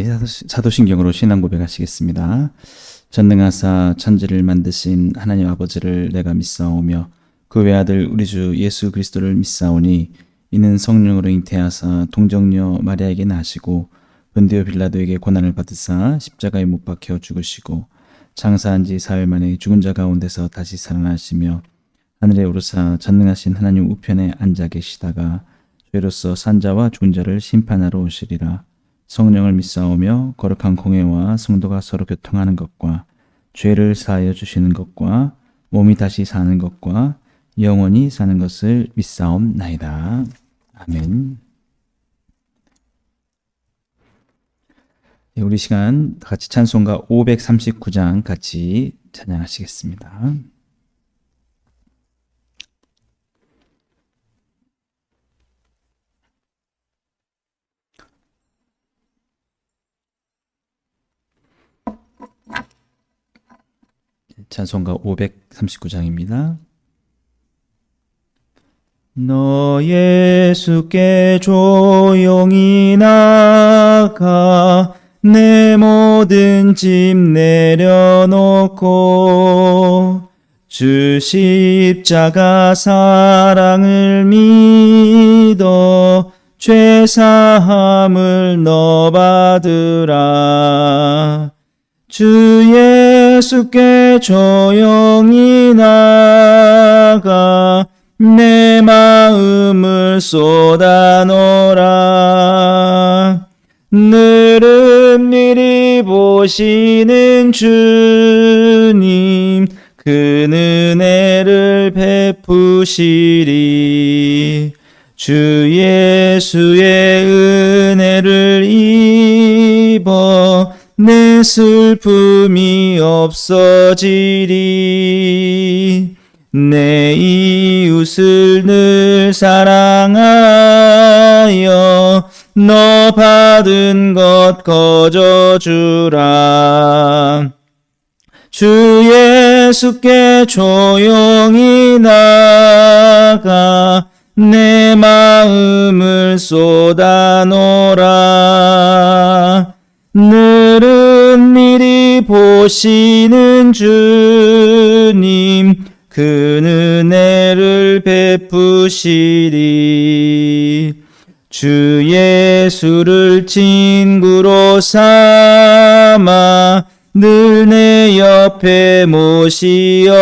사도신경으로 신앙 고백하시겠습니다. 전능하사 천지를 만드신 하나님 아버지를 내가 믿사오며 그 외아들 우리 주 예수 그리스도를 믿사오니 이는 성령으로 잉태하사 동정녀 마리아에게 나시고 본디오 빌라도에게 고난을 받으사 십자가에 못 박혀 죽으시고 장사한 지 사흘 만에 죽은 자 가운데서 다시 살아나시며 하늘에 오르사 전능하신 하나님 우편에 앉아 계시다가 죄로서 산자와 죽은 자를 심판하러 오시리라. 성령을 믿사오며 거룩한 공회와 성도가 서로 교통하는 것과 죄를 사하여 주시는 것과 몸이 다시 사는 것과 영원히 사는 것을 믿사옵나이다. 아멘. 우리 시간 같이 찬송가 539장 같이 찬양하시겠습니다. 찬송가 539장입니다. 너 예수께 조용히 나가 내 모든 짐 내려놓고 주 십자가 사랑을 믿어 죄사함을 너 받으라. 주 예수께 조용히 나가 내 마음을 쏟아놓으라. 늘은 미리 보시는 주님 그 은혜를 베푸시리. 주 예수의 은혜를 입어 내 슬픔이 없어지리. 내 이웃을 늘 사랑하여 너 받은 것 거저주라. 주 예수께 조용히 나가 내 마음을 쏟아놓으라. 늘은 미리 보시는 주님 그 은혜를 베푸시리. 주 예수를 친구로 삼아 늘 내 옆에 모시어라.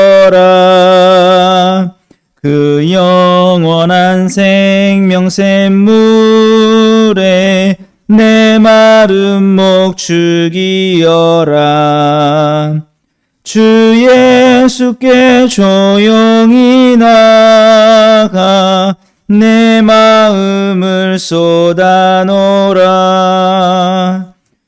그 영원한 생명 샘물에 내 마른 목 죽이어라. 주 예수께 조용히 나가 내 마음을 쏟아놓으라.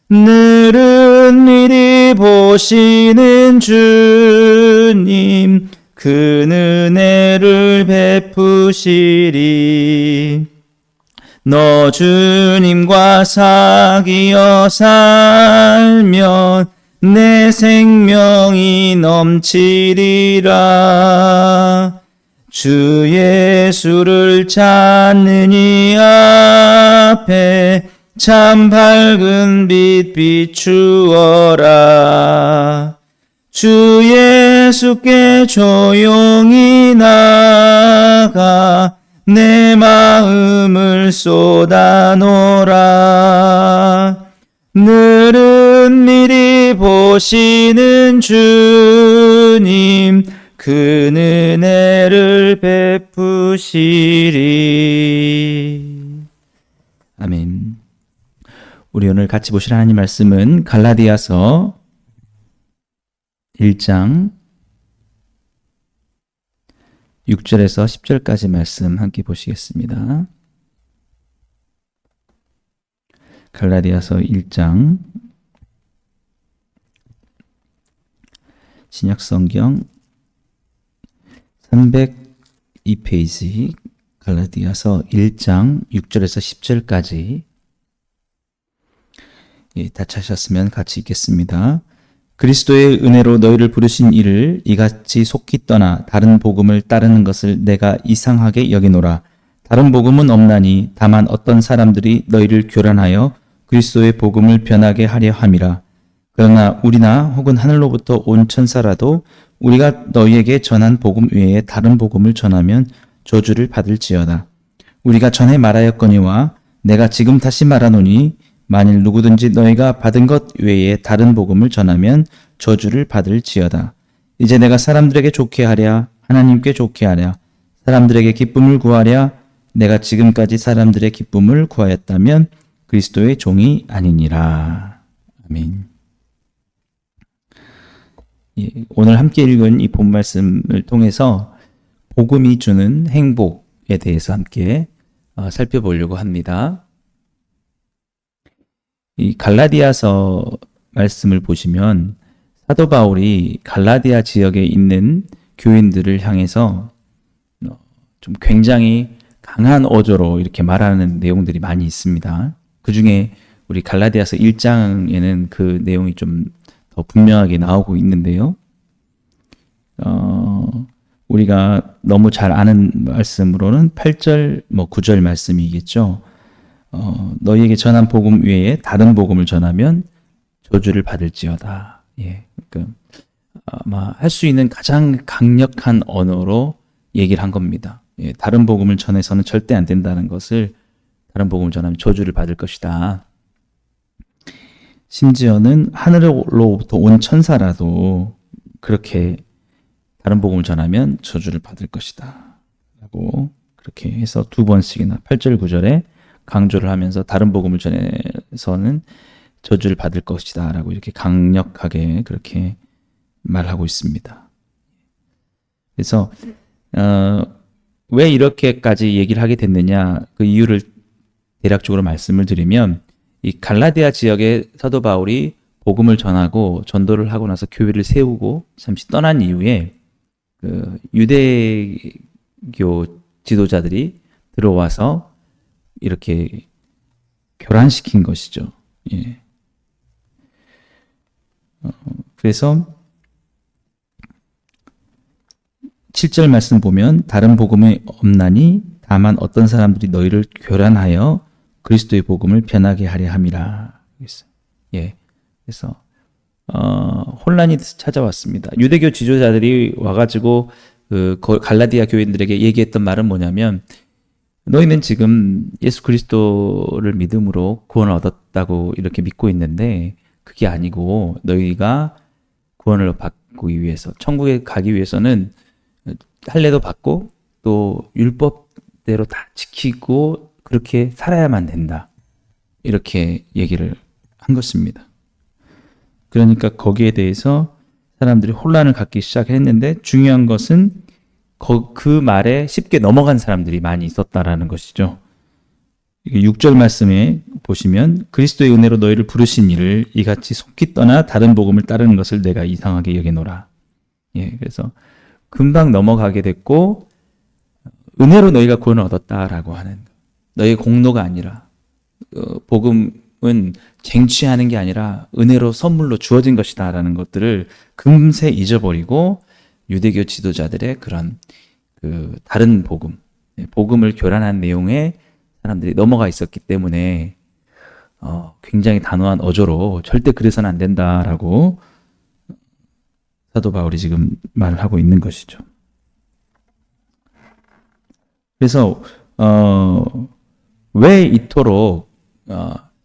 늘은 미리 보시는 주님 그 은혜를 베푸시리. 너 주님과 사귀어 살면 내 생명이 넘치리라. 주 예수를 찾는 이 앞에 참 밝은 빛 비추어라. 주 예수께 조용히 나가 내 마음을 쏟아놓으라. 늘은 미리 보시는 주님 그 은혜를 베푸시리. 아멘. 우리 오늘 같이 보실 하나님 말씀은 갈라디아서 1장 6절에서 10절까지 말씀 함께 보시겠습니다. 갈라디아서 1장 신약성경 302페이지 갈라디아서 1장 6절에서 10절까지 다 찾으셨으면 같이 읽겠습니다. 그리스도의 은혜로 너희를 부르신 이를 이같이 속히 떠나 다른 복음을 따르는 것을 내가 이상하게 여기노라. 다른 복음은 없나니 다만 어떤 사람들이 너희를 교란하여 그리스도의 복음을 변하게 하려 함이라. 그러나 우리나 혹은 하늘로부터 온 천사라도 우리가 너희에게 전한 복음 외에 다른 복음을 전하면 저주를 받을지어다. 우리가 전에 말하였거니와 내가 지금 다시 말하노니 만일 누구든지 너희가 받은 것 외에 다른 복음을 전하면 저주를 받을지어다. 이제 내가 사람들에게 좋게 하랴 하나님께 좋게 하랴 사람들에게 기쁨을 구하랴 내가 지금까지 사람들의 기쁨을 구하였다면 그리스도의 종이 아니니라. 아멘. 예, 오늘 함께 읽은 이 본 말씀을 통해서 복음이 주는 행복에 대해서 함께 살펴보려고 합니다. 이 갈라디아서 말씀을 보시면 사도 바울이 갈라디아 지역에 있는 교인들을 향해서 좀 굉장히 강한 어조로 이렇게 말하는 내용들이 많이 있습니다. 그 중에 우리 갈라디아서 1장에는 그 내용이 좀 더 분명하게 나오고 있는데요. 우리가 너무 잘 아는 말씀으로는 8절, 9절 말씀이겠죠. 너희에게 전한 복음 외에 다른 복음을 전하면 저주를 받을지어다. 예, 그러니까 아마 할 수 있는 가장 강력한 언어로 얘기를 한 겁니다. 예, 다른 복음을 전해서는 절대 안 된다는 것을 다른 복음을 전하면 저주를 받을 것이다. 심지어는 하늘로부터 온 천사라도 그렇게 다른 복음을 전하면 저주를 받을 것이다. 라고 그렇게 해서 두 번씩이나 8절 9절에 강조를 하면서 다른 복음을 전해서는 저주를 받을 것이다. 라고 이렇게 강력하게 그렇게 말하고 있습니다. 그래서 왜 이렇게까지 얘기를 하게 됐느냐 그 이유를 대략적으로 말씀을 드리면 이 갈라디아 지역에 사도 바울이 복음을 전하고 전도를 하고 나서 교회를 세우고 잠시 떠난 이후에 그 유대교 지도자들이 들어와서 이렇게 교란시킨 것이죠. 예. 그래서 7절 말씀 보면 다른 복음이 없나니 다만 어떤 사람들이 너희를 교란하여 그리스도의 복음을 변하게 하려 함이라. 예. 그래서 혼란이 찾아왔습니다. 유대교 지도자들이 와가지고 그 갈라디아 교인들에게 얘기했던 말은 뭐냐면 너희는 지금 예수 그리스도를 믿음으로 구원을 얻었다고 이렇게 믿고 있는데 그게 아니고 너희가 구원을 받기 위해서 천국에 가기 위해서는 할례도 받고 또 율법대로 다 지키고 그렇게 살아야만 된다. 이렇게 얘기를 한 것입니다. 그러니까 거기에 대해서 사람들이 혼란을 갖기 시작했는데 중요한 것은 그 말에 쉽게 넘어간 사람들이 많이 있었다라는 것이죠. 6절 말씀에 보시면 그리스도의 은혜로 너희를 부르신 이를 이같이 속히 떠나 다른 복음을 따르는 것을 내가 이상하게 여기노라. 예, 그래서 금방 넘어가게 됐고 은혜로 너희가 구원을 얻었다라고 하는 너희의 공로가 아니라 복음은 쟁취하는 게 아니라 은혜로 선물로 주어진 것이다 라는 것들을 금세 잊어버리고 유대교 지도자들의 그런 그 다른 복음을 교란한 내용에 사람들이 넘어가 있었기 때문에 굉장히 단호한 어조로 절대 그래서는 안 된다라고 사도 바울이 지금 말을 하고 있는 것이죠. 그래서 왜 이토록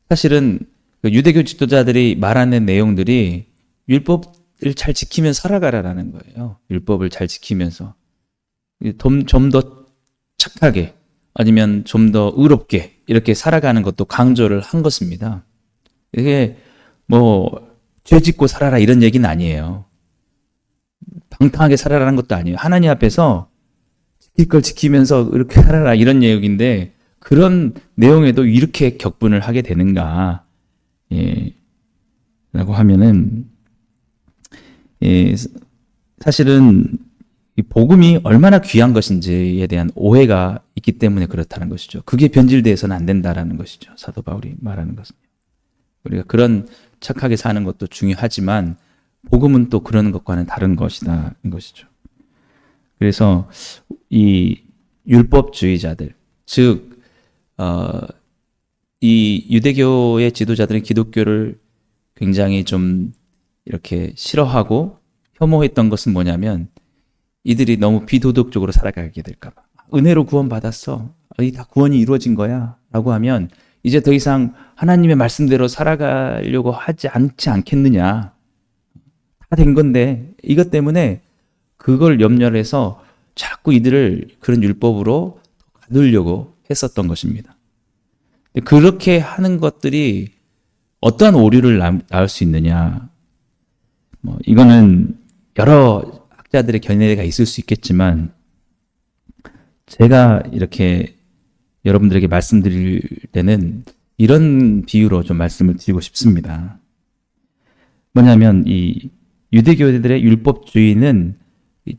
사실은 그 유대교 지도자들이 말하는 내용들이 율법을 잘 지키면서 살아가라라는 거예요. 율법을 잘 지키면서 좀 더 착하게 아니면 좀 더 의롭게 이렇게 살아가는 것도 강조를 한 것입니다. 이게 뭐 죄 짓고 살아라 이런 얘기는 아니에요. 방탕하게 살아라는 것도 아니에요. 하나님 앞에서 지킬 걸 지키면서 이렇게 살아라 이런 얘기인데 그런 내용에도 이렇게 격분을 하게 되는가? 예, 라고 하면은 사실은 이 복음이 얼마나 귀한 것인지에 대한 오해가 있기 때문에 그렇다는 것이죠. 그게 변질돼서는 안 된다라는 것이죠. 사도 바울이 말하는 것은. 우리가 그런 착하게 사는 것도 중요하지만 복음은 또 그런 것과는 다른 것이다는 것이죠. 그래서 이 율법주의자들, 즉 이 유대교의 지도자들은 기독교를 굉장히 좀 이렇게 싫어하고 혐오했던 것은 뭐냐면 이들이 너무 비도덕적으로 살아가게 될까봐. 은혜로 구원받았어. 이 다 구원이 이루어진 거야. 라고 하면 이제 더 이상 하나님의 말씀대로 살아가려고 하지 않지 않겠느냐. 다 된 건데 이것 때문에 그걸 염려를 해서 자꾸 이들을 그런 율법으로 가두려고 했었던 것입니다. 그렇게 하는 것들이 어떠한 오류를 낳을 수 있느냐. 이거는 여러 학자들의 견해가 있을 수 있겠지만 제가 이렇게 여러분들에게 말씀드릴 때는 이런 비유로 좀 말씀을 드리고 싶습니다. 뭐냐면 이 유대교들의 율법주의는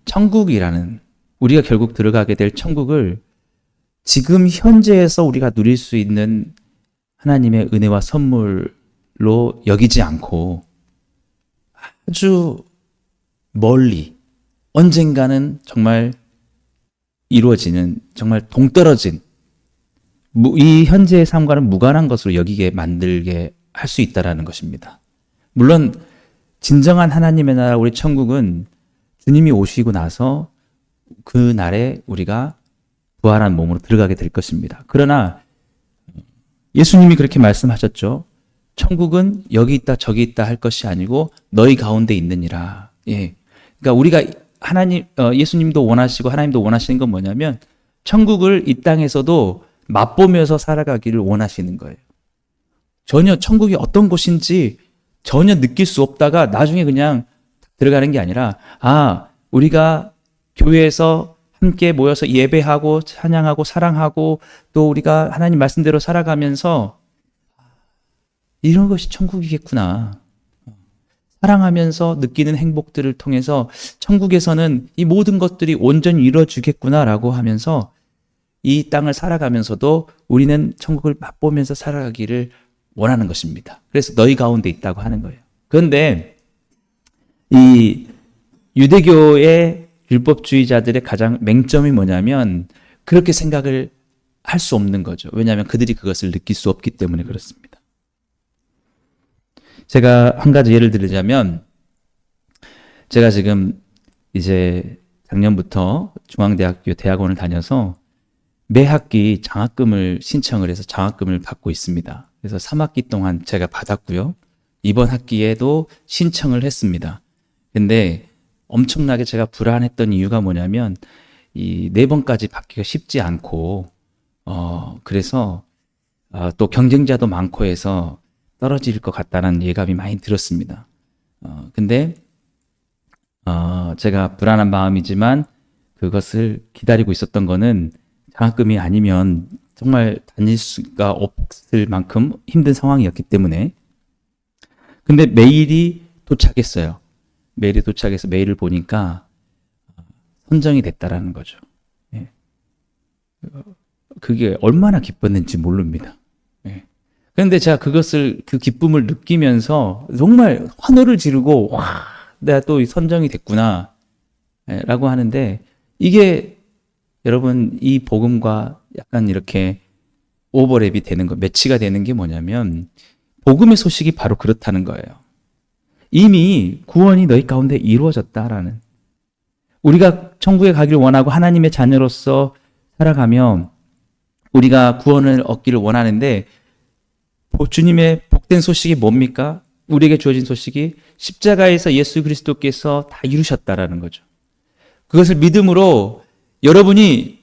천국이라는 우리가 결국 들어가게 될 천국을 지금 현재에서 우리가 누릴 수 있는 하나님의 은혜와 선물로 여기지 않고 아주 멀리 언젠가는 정말 이루어지는 정말 동떨어진 이 현재의 삶과는 무관한 것으로 여기게 만들게 할 수 있다는 것입니다. 물론 진정한 하나님의 나라 우리 천국은 주님이 오시고 나서 그 날에 우리가 부활한 몸으로 들어가게 될 것입니다. 그러나 예수님이 그렇게 말씀하셨죠. 천국은 여기 있다 저기 있다 할 것이 아니고 너희 가운데 있느니라. 예. 그러니까 우리가 예수님도 원하시고 하나님도 원하시는 건 뭐냐면 천국을 이 땅에서도 맛보면서 살아가기를 원하시는 거예요. 전혀 천국이 어떤 곳인지 전혀 느낄 수 없다가 나중에 그냥 들어가는 게 아니라 우리가 교회에서 함께 모여서 예배하고 찬양하고 사랑하고 또 우리가 하나님 말씀대로 살아가면서 이런 것이 천국이겠구나. 사랑하면서 느끼는 행복들을 통해서 천국에서는 이 모든 것들이 온전히 이루어지겠구나라고 하면서 이 땅을 살아가면서도 우리는 천국을 맛보면서 살아가기를 원하는 것입니다. 그래서 너희 가운데 있다고 하는 거예요. 그런데 이 유대교의 율법주의자들의 가장 맹점이 뭐냐면 그렇게 생각을 할 수 없는 거죠. 왜냐하면 그들이 그것을 느낄 수 없기 때문에 그렇습니다. 제가 한 가지 예를 들자면 제가 지금 이제 작년부터 중앙대학교 대학원을 다녀서 매 학기 장학금을 신청을 해서 장학금을 받고 있습니다. 그래서 3학기 동안 제가 받았고요. 이번 학기에도 신청을 했습니다. 근데 엄청나게 제가 불안했던 이유가 뭐냐면 이 4번까지 받기가 쉽지 않고 그래서 또 경쟁자도 많고 해서 떨어질 것 같다는 예감이 많이 들었습니다. 근데 제가 불안한 마음이지만 그것을 기다리고 있었던 거는 장학금이 아니면 정말 다닐 수가 없을 만큼 힘든 상황이었기 때문에. 근데 메일이 도착했어요. 메일이 도착해서 메일을 보니까 선정이 됐다라는 거죠. 예. 그게 얼마나 기뻤는지 모릅니다. 예. 그런데 제가 그 기쁨을 느끼면서 정말 환호를 지르고, 내가 또 선정이 됐구나, 라고 하는데, 이게 여러분, 이 복음과 약간 이렇게 오버랩이 되는 거, 매치가 되는 게 뭐냐면, 복음의 소식이 바로 그렇다는 거예요. 이미 구원이 너희 가운데 이루어졌다라는. 우리가 천국에 가기를 원하고 하나님의 자녀로서 살아가면 우리가 구원을 얻기를 원하는데 주님의 복된 소식이 뭡니까? 우리에게 주어진 소식이 십자가에서 예수 그리스도께서 다 이루셨다라는 거죠. 그것을 믿음으로 여러분이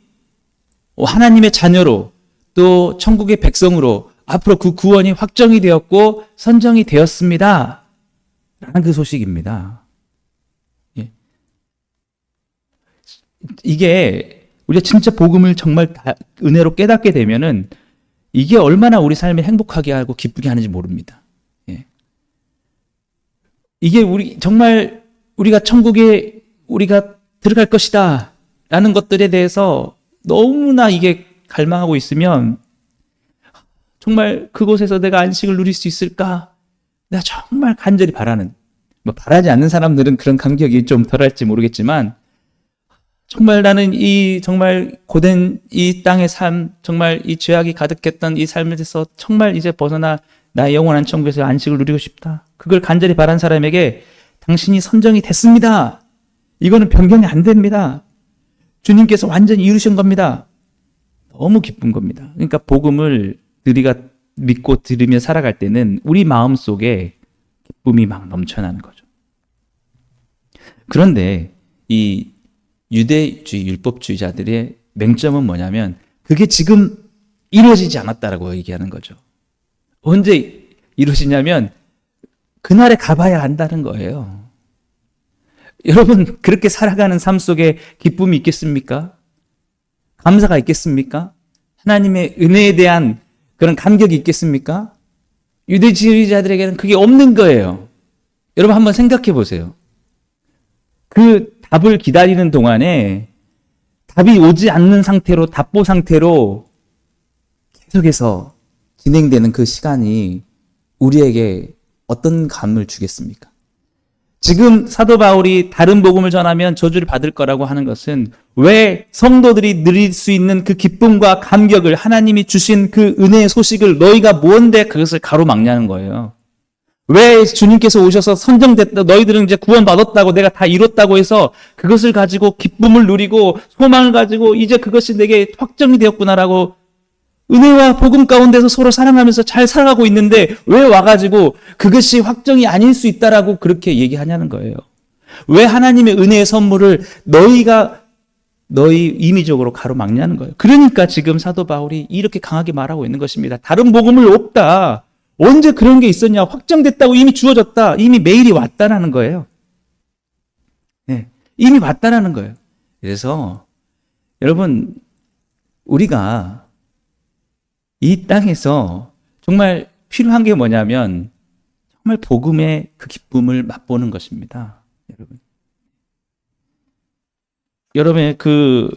하나님의 자녀로 또 천국의 백성으로 앞으로 그 구원이 확정이 되었고 선정이 되었습니다. 라는 그 소식입니다. 예. 이게 우리가 진짜 복음을 정말 은혜로 깨닫게 되면은 이게 얼마나 우리 삶을 행복하게 하고 기쁘게 하는지 모릅니다. 예. 이게 정말 우리가 천국에 우리가 들어갈 것이다 라는 것들에 대해서 너무나 이게 갈망하고 있으면 정말 그곳에서 내가 안식을 누릴 수 있을까? 내가 정말 간절히 바라는, 바라지 않는 사람들은 그런 감격이 좀 덜할지 모르겠지만 정말 나는 이 정말 고된 이 땅의 삶, 정말 이 죄악이 가득했던 이 삶에서 정말 이제 벗어나 나의 영원한 천국에서 안식을 누리고 싶다. 그걸 간절히 바란 사람에게 당신이 선정이 됐습니다. 이거는 변경이 안 됩니다. 주님께서 완전히 이루신 겁니다. 너무 기쁜 겁니다. 그러니까 복음을 우리가 믿고 들으며 살아갈 때는 우리 마음속에 기쁨이 막 넘쳐나는 거죠. 그런데 이 유대주의 율법주의자들의 맹점은 뭐냐면 그게 지금 이루어지지 않았다라고 얘기하는 거죠. 언제 이루어지냐면 그날에 가봐야 한다는 거예요. 여러분, 그렇게 살아가는 삶 속에 기쁨이 있겠습니까? 감사가 있겠습니까? 하나님의 은혜에 대한 그런 감격이 있겠습니까? 유대주의자들에게는 그게 없는 거예요. 여러분 한번 생각해 보세요. 그 답을 기다리는 동안에 답이 오지 않는 상태로, 답보 상태로 계속해서 진행되는 그 시간이 우리에게 어떤 감을 주겠습니까? 지금 사도 바울이 다른 복음을 전하면 저주를 받을 거라고 하는 것은 왜 성도들이 누릴 수 있는 그 기쁨과 감격을 하나님이 주신 그 은혜의 소식을 너희가 뭔데 그것을 가로막냐는 거예요. 왜 주님께서 오셔서 선정됐다, 너희들은 이제 구원받았다고 내가 다 이뤘다고 해서 그것을 가지고 기쁨을 누리고 소망을 가지고 이제 그것이 내게 확정이 되었구나라고 은혜와 복음 가운데서 서로 사랑하면서 잘 살아가고 있는데 왜 와가지고 그것이 확정이 아닐 수 있다라고 그렇게 얘기하냐는 거예요. 왜 하나님의 은혜의 선물을 너희 임의적으로 가로막냐는 거예요. 그러니까 지금 사도 바울이 이렇게 강하게 말하고 있는 것입니다. 다른 복음을 없다. 언제 그런 게 있었냐? 확정됐다고 이미 주어졌다. 이미 메일이 왔다라는 거예요. 네, 이미 왔다라는 거예요. 그래서 여러분 우리가 이 땅에서 정말 필요한 게 뭐냐면 정말 복음의 그 기쁨을 맛보는 것입니다. 여러분의 그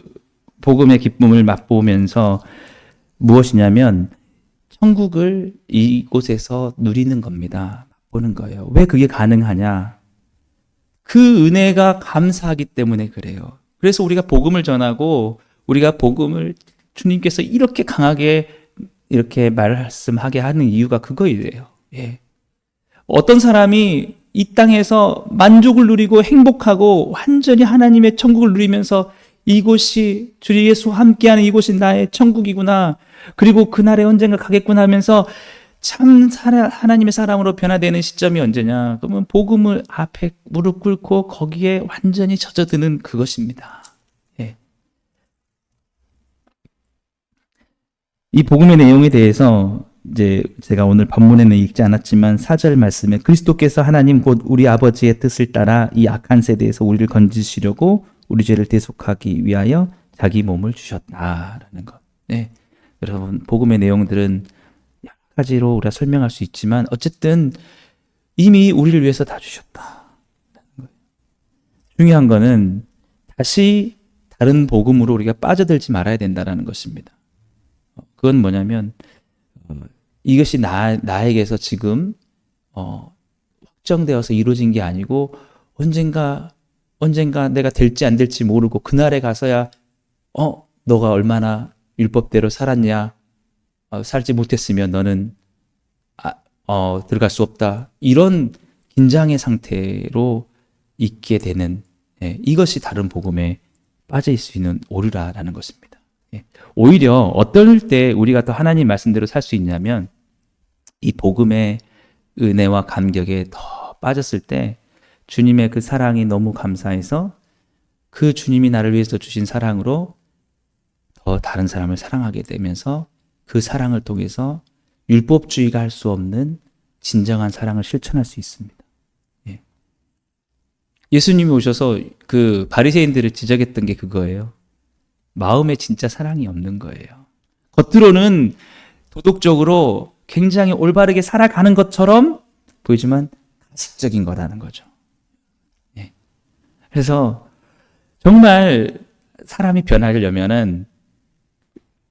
복음의 기쁨을 맛보면서 무엇이냐면 천국을 이곳에서 누리는 겁니다. 맛보는 거예요. 왜 그게 가능하냐? 그 은혜가 감사하기 때문에 그래요. 그래서 우리가 복음을 전하고 우리가 복음을 주님께서 이렇게 강하게 이렇게 말씀하게 하는 이유가 그거예요. 예. 어떤 사람이 이 땅에서 만족을 누리고 행복하고 완전히 하나님의 천국을 누리면서 이곳이 주 예수와 함께하는 이곳이 나의 천국이구나. 그리고 그날에 언젠가 가겠구나 하면서 참 하나님의 사랑으로 변화되는 시점이 언제냐? 그러면 복음을 앞에 무릎 꿇고 거기에 완전히 젖어드는 그것입니다. 예. 이 복음의 내용에 대해서 이제 제가 오늘 본문에는 읽지 않았지만 4절 말씀에 그리스도께서 하나님 곧 우리 아버지의 뜻을 따라 이 악한 세대에서 우리를 건지시려고 우리 죄를 대속하기 위하여 자기 몸을 주셨다라는 것. 네. 여러분 복음의 내용들은 여러 가지로 우리가 설명할 수 있지만 어쨌든 이미 우리를 위해서 다 주셨다. 중요한 거는 다시 다른 복음으로 우리가 빠져들지 말아야 된다는 것입니다. 그건 뭐냐면 이것이 나에게서 지금 확정되어서 이루어진 게 아니고 언젠가 내가 될지 안 될지 모르고 그날에 가서야 너가 얼마나 율법대로 살았냐, 살지 못했으면 너는 들어갈 수 없다. 이런 긴장의 상태로 있게 되는 이것이 다른 복음에 빠질 수 있는 오류라는 것입니다. 오히려 어떨 때 우리가 더 하나님 말씀대로 살 수 있냐면 이 복음의 은혜와 감격에 더 빠졌을 때 주님의 그 사랑이 너무 감사해서 그 주님이 나를 위해서 주신 사랑으로 더 다른 사람을 사랑하게 되면서 그 사랑을 통해서 율법주의가 할 수 없는 진정한 사랑을 실천할 수 있습니다. 예수님이 오셔서 그 바리새인들을 지적했던 게 그거예요. 마음에 진짜 사랑이 없는 거예요. 겉으로는 도덕적으로 굉장히 올바르게 살아가는 것처럼 보이지만 가식적인 거라는 거죠. 그래서 정말 사람이 변하려면은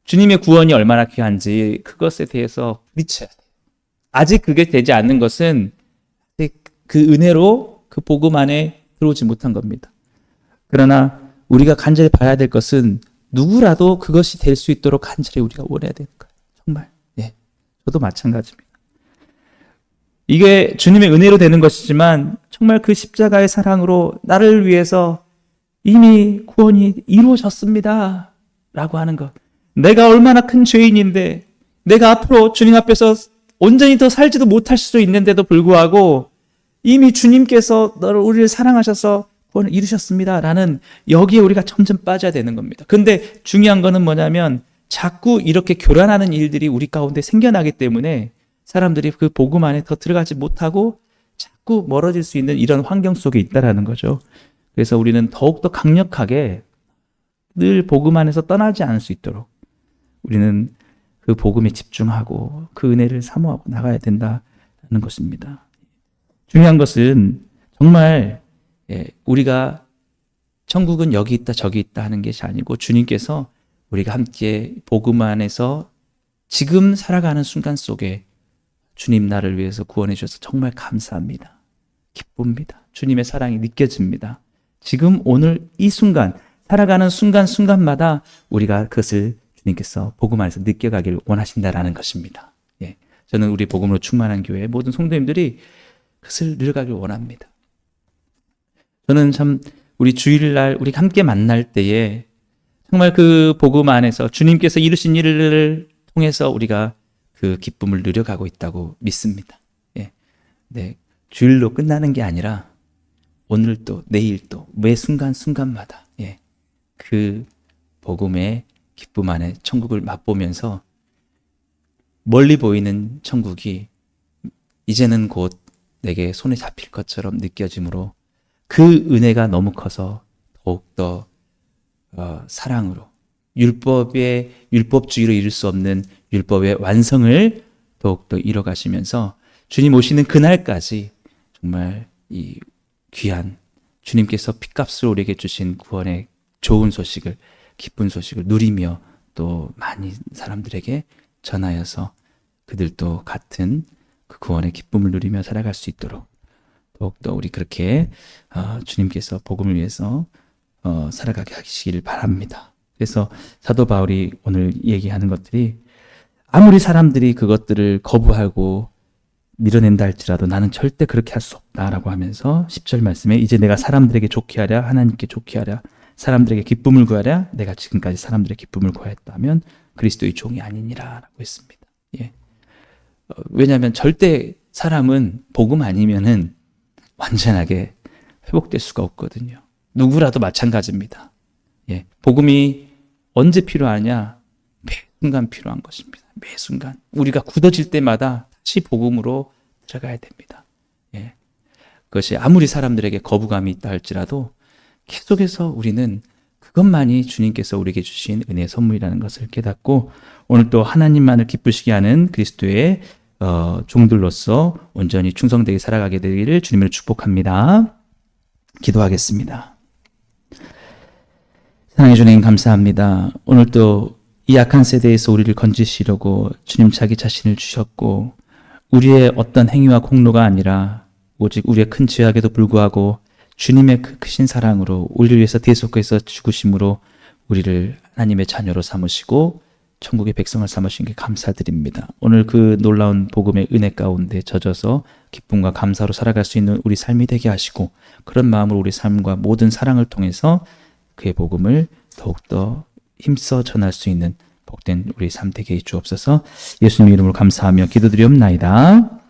주님의 구원이 얼마나 귀한지 그것에 대해서 부딪혀야 돼요. 아직 그게 되지 않는 것은 그 은혜로 그 복음 안에 들어오지 못한 겁니다. 그러나 우리가 간절히 봐야 될 것은 누구라도 그것이 될 수 있도록 간절히 우리가 원해야 되는 거예요. 정말. 예. 저도 마찬가지입니다. 이게 주님의 은혜로 되는 것이지만 정말 그 십자가의 사랑으로 나를 위해서 이미 구원이 이루어졌습니다. 라고 하는 것. 내가 얼마나 큰 죄인인데 내가 앞으로 주님 앞에서 온전히 더 살지도 못할 수도 있는데도 불구하고 이미 주님께서 우리를 사랑하셔서 구원을 이루셨습니다. 라는 여기에 우리가 점점 빠져야 되는 겁니다. 근데 중요한 거는 뭐냐면 자꾸 이렇게 교란하는 일들이 우리 가운데 생겨나기 때문에 사람들이 그 복음 안에 더 들어가지 못하고 자꾸 멀어질 수 있는 이런 환경 속에 있다라는 거죠. 그래서 우리는 더욱더 강력하게 늘 복음 안에서 떠나지 않을 수 있도록 우리는 그 복음에 집중하고 그 은혜를 사모하고 나가야 된다는 것입니다. 중요한 것은 정말 우리가 천국은 여기 있다 저기 있다 하는 것이 아니고 주님께서 우리가 함께 복음 안에서 지금 살아가는 순간 속에 주님 나를 위해서 구원해 주셔서 정말 감사합니다. 기쁩니다. 주님의 사랑이 느껴집니다. 지금 오늘 이 순간 살아가는 순간순간마다 우리가 그것을 주님께서 복음 안에서 느껴가길 원하신다라는 것입니다. 예, 저는 우리 복음으로 충만한 교회 모든 성도님들이 그것을 누려가길 원합니다. 저는 참 우리 주일날 우리 함께 만날 때에 정말 그 복음 안에서 주님께서 이루신 일을 통해서 우리가 그 기쁨을 누려가고 있다고 믿습니다. 예, 네, 주일로 끝나는 게 아니라 오늘도 내일도 매 순간순간마다 그 복음의 기쁨 안에 천국을 맛보면서 멀리 보이는 천국이 이제는 곧 내게 손에 잡힐 것처럼 느껴지므로 그 은혜가 너무 커서 더욱더 사랑으로 율법주의로 이룰 수 없는 율법의 완성을 더욱더 이뤄가시면서 주님 오시는 그날까지 정말 이 귀한 주님께서 핏값으로 우리에게 주신 구원의 좋은 소식을 기쁜 소식을 누리며 또 많이 사람들에게 전하여서 그들도 같은 그 구원의 기쁨을 누리며 살아갈 수 있도록 더욱더 우리 그렇게 주님께서 복음을 위해서 살아가게 하시길 바랍니다. 그래서 사도 바울이 오늘 얘기하는 것들이 아무리 사람들이 그것들을 거부하고 밀어낸다 할지라도 나는 절대 그렇게 할 수 없다라고 하면서 10절 말씀에 이제 내가 사람들에게 좋게 하랴 하나님께 좋게 하랴 사람들에게 기쁨을 구하랴 내가 지금까지 사람들의 기쁨을 구하였다면 그리스도의 종이 아니니라 라고 했습니다. 예. 왜냐하면 절대 사람은 복음 아니면은 완전하게 회복될 수가 없거든요. 누구라도 마찬가지입니다. 예. 복음이 언제 필요하냐? 매 순간 필요한 것입니다. 매 순간. 우리가 굳어질 때마다 다시 복음으로 들어가야 됩니다. 예. 그것이 아무리 사람들에게 거부감이 있다 할지라도 계속해서 우리는 그것만이 주님께서 우리에게 주신 은혜의 선물이라는 것을 깨닫고 오늘 또 하나님만을 기쁘시게 하는 그리스도의 종들로서 온전히 충성되게 살아가게 되기를 주님으로 축복합니다. 기도하겠습니다. 사랑해 주님 감사합니다. 오늘 또 이 약한 세대에서 우리를 건지시려고 주님 자기 자신을 주셨고 우리의 어떤 행위와 공로가 아니라 오직 우리의 큰 죄악에도 불구하고 주님의 그 크신 사랑으로 우리를 위해서 대속해서 죽으심으로 우리를 하나님의 자녀로 삼으시고 천국의 백성을 삼으신 게 감사드립니다. 오늘 그 놀라운 복음의 은혜 가운데 젖어서 기쁨과 감사로 살아갈 수 있는 우리 삶이 되게 하시고 그런 마음으로 우리 삶과 모든 사랑을 통해서 그의 복음을 더욱더 힘써 전할 수 있는 복된 우리 삶 되게 해 주옵소서. 예수님 이름으로 감사하며 기도드리옵나이다.